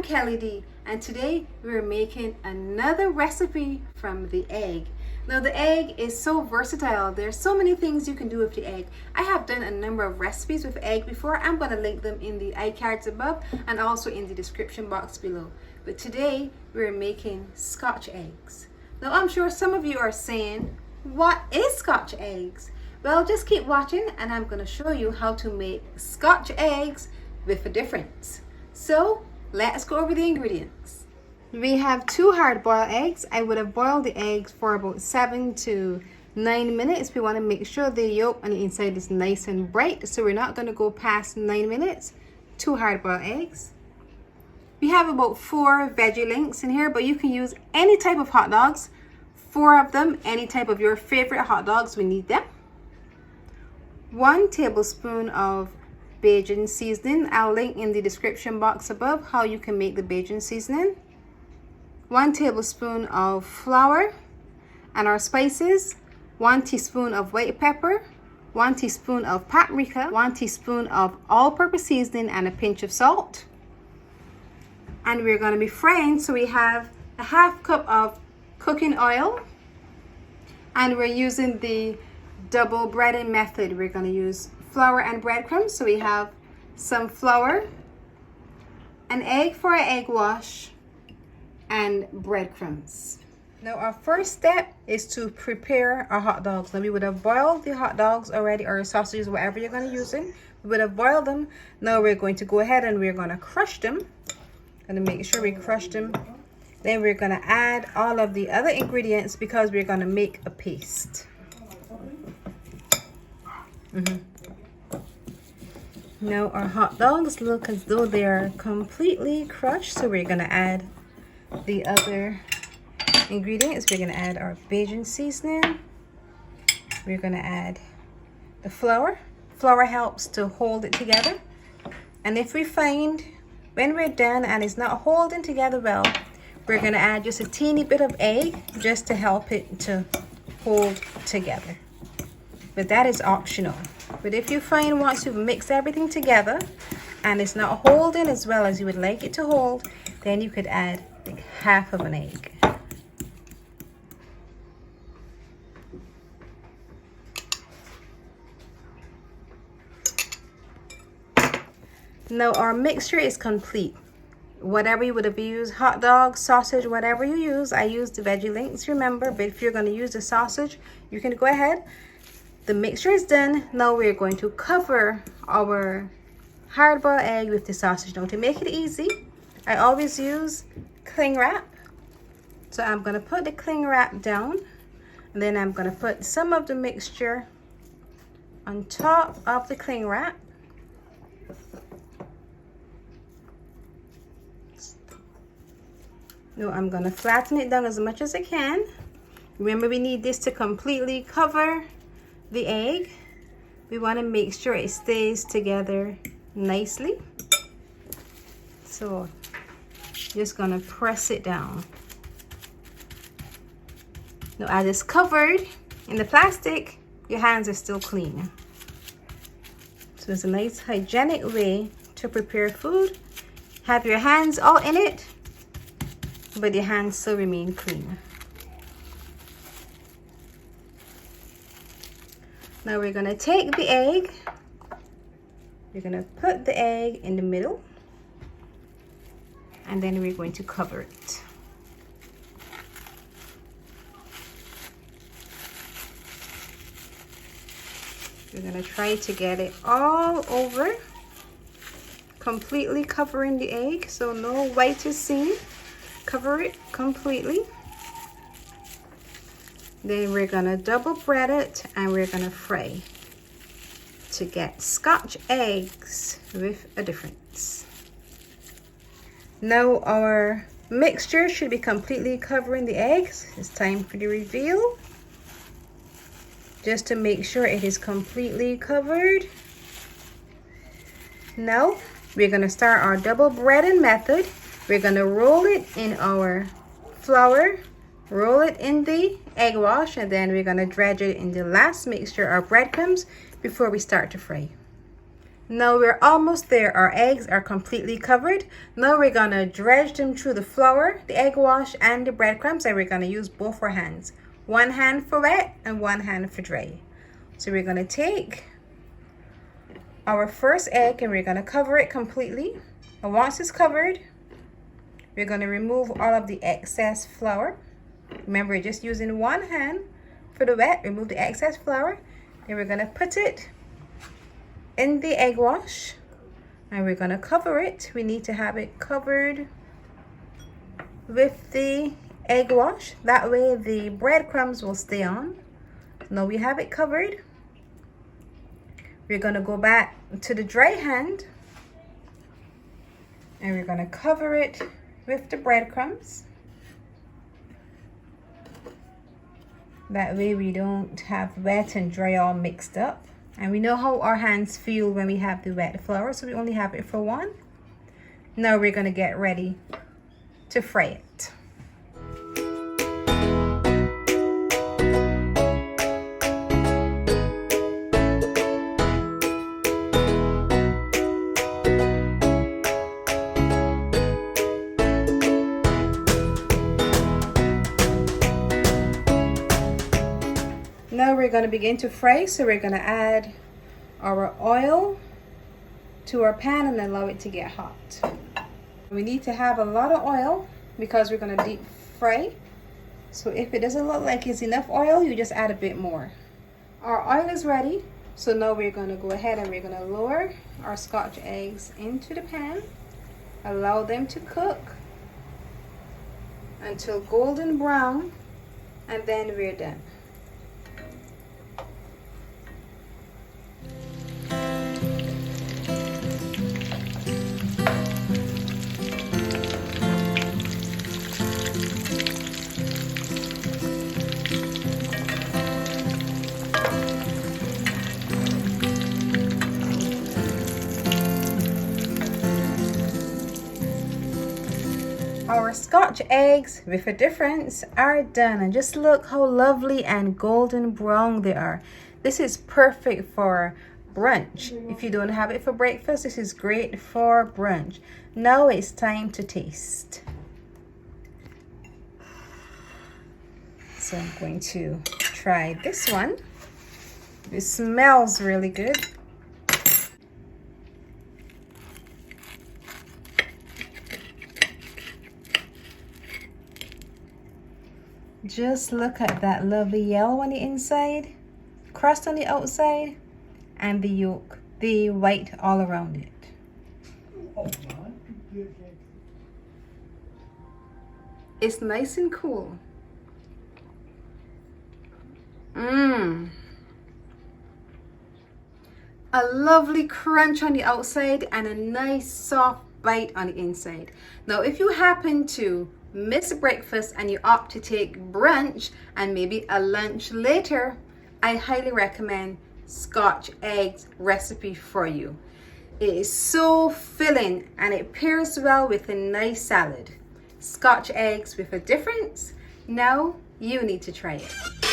Kelly D, and today we're making another recipe from the egg. Now the egg is so versatile. There's so many things you can do with the egg. I have done a number of recipes with egg before. I'm going to link them in the iCards above and also in the description box below. But today we're making Scotch eggs. Now I'm sure some of you are saying, what is Scotch eggs? Well, just keep watching and I'm going to show you how to make Scotch eggs with a difference. So let's go over the ingredients. We have 2 hard-boiled eggs. I would have boiled the eggs for about 7 to 9 minutes. We want to make sure the yolk on the inside is nice and bright, so we're not going to go past 9 minutes. 2 hard-boiled eggs. We have about 4 veggie links in here, but you can use any type of hot dogs. 4 of them, any type of your favorite hot dogs, we need them. 1 tablespoon of Bajan seasoning. I'll link in the description box above how you can make the Bajan seasoning. 1 tablespoon of flour, and our spices: 1 teaspoon of white pepper, 1 teaspoon of paprika, 1 teaspoon of all-purpose seasoning, and a pinch of salt. And we're going to be frying, so we have a 1/2 cup of cooking oil, and we're using the double breading method. We're going to use flour and breadcrumbs, so we have some flour, an egg for an egg wash, and breadcrumbs. Now our first step is to prepare our hot dogs. Now we would have boiled the hot dogs already, or sausages, whatever you're going to use them. We would have boiled them. Now we're going to go ahead and we're going to crush them. Going to make sure we crush them. Then we're going to add all of the other ingredients because we're going to make a paste. Now our hot dogs look as though they are completely crushed, so we're going to add the other ingredients. We're going to add our Bajan seasoning. We're going to add the flour. Flour helps to hold it together. And if we find when we're done and it's not holding together well, we're going to add just a teeny bit of egg just to help it to hold together. But that is optional. But if you find once you've mixed everything together and it's not holding as well as you would like it to hold, then you could add like 1/2 of an egg. Now our mixture is complete. Whatever you would have used, hot dog, sausage, whatever you use. I used the veggie links, remember, but if you're going to use the sausage, you can go ahead. The mixture is done. Now we're going to cover our hard-boiled egg with the sausage. Now to make it easy, I always use cling wrap. So I'm going to put the cling wrap down, and then I'm going to put some of the mixture on top of the cling wrap. Now I'm going to flatten it down as much as I can. Remember, we need this to completely cover the egg. We want to make sure it stays together nicely. So just going to press it down. Now as it's covered in the plastic, your hands are still clean. So it's a nice hygienic way to prepare food. Have your hands all in it, but your hands still remain clean. Now we're going to take the egg. We're going to put the egg in the middle, and then we're going to cover it. We're going to try to get it all over, completely covering the egg so no white is seen. Cover it completely. Then we're going to double bread it and we're going to fry to get Scotch eggs with a difference. Now our mixture should be completely covering the eggs. It's time for the reveal. Just to make sure it is completely covered. Now we're going to start our double breading method. We're going to roll it in our flour, roll it in the egg wash, and then we're going to dredge it in the last mixture, our breadcrumbs, before we start to fry. Now we're almost there. Our eggs are completely covered. Now we're gonna dredge them through the flour, the egg wash, and the breadcrumbs, and we're gonna use both our hands. One hand for wet and one hand for dry. So we're gonna take our first egg and we're gonna cover it completely. And once it's covered, we're gonna remove all of the excess flour. Remember, we're just using one hand for the wet. Remove the excess flour, and we're gonna put it in the egg wash, and we're gonna cover it. We need to have it covered with the egg wash. That way the breadcrumbs will stay on. Now we have it covered. We're gonna go back to the dry hand, and we're gonna cover it with the breadcrumbs. That way we don't have wet and dry all mixed up. And we know how our hands feel when we have the wet flour, so we only have it for one. Now we're gonna get ready to fry it. Now we're going to begin to fry, so we're going to add our oil to our pan and allow it to get hot. We need to have a lot of oil because we're going to deep fry. So if it doesn't look like it's enough oil, you just add a bit more. Our oil is ready, so now we're going to go ahead and we're going to lower our Scotch eggs into the pan. Allow them to cook until golden brown, and then we're done. Our Scotch eggs with a difference are done, and just look how lovely and golden brown they are. This is perfect for brunch. If you don't have it for breakfast, this is great for brunch. Now it's time to taste. So I'm going to try this one. It smells really good. Just look at that lovely yellow on the inside, crust on the outside, and the yolk, the white all around it. It's nice and cool. A lovely crunch on the outside and a nice soft bite on the inside. Now, if you happen to miss breakfast and you opt to take brunch and maybe a lunch later, I highly recommend Scotch Eggs recipe for you. It is so filling and it pairs well with a nice salad. Scotch Eggs with a difference. Now you need to try it.